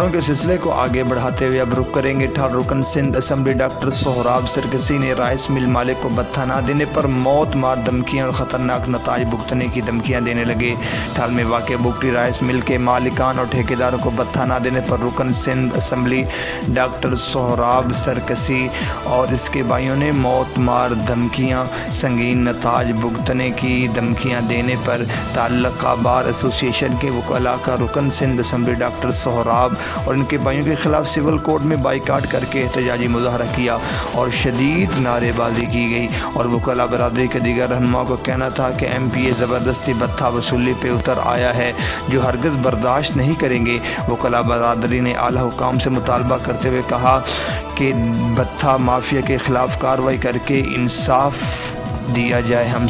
खबरों के सिलसिले को आगे बढ़ाते हुए अब रुख करेंगे 18 रुकन सिंध असम्बली डॉक्टर सोहराब सरकसी ने राइस मिल मालिक को भत्ता न देने पर मौत मार धमकियां और ख़तरनाक नताज भुगतने की धमकियां देने लगे। ठाल में वाक़ बुगटी राइस मिल के मालिकान और ठेकेदारों को भत्ता न देने पर रुकन सिंध असम्बली डॉक्टर सोहराब सरकसी और इसके भाइयों ने मौत मार धमकियां, संगीन नताज भुगतने की धमकियां देने पर ताल्लुका बार एसोसिएशन के वकला का रुकन सिंध असम्बली डॉक्टर सोहराब और इनके भाइयों के खिलाफ सिविल कोर्ट में बाइकाट करके एहतजाजी मुजाहरा किया और शदीद नारेबाजी की गई। और वकला बरादरी के दीगर रहनुमाओं को कहना था कि MPA ज़बरदस्ती भत्ता वसूली पे उतर आया है जो हरगिज़ बर्दाश्त नहीं करेंगे। वकला बरादरी ने आला हुकाम से मुतालबा करते हुए कहा कि भत्ता माफिया के खिलाफ कार्रवाई करके इंसाफ दिया जाए। हम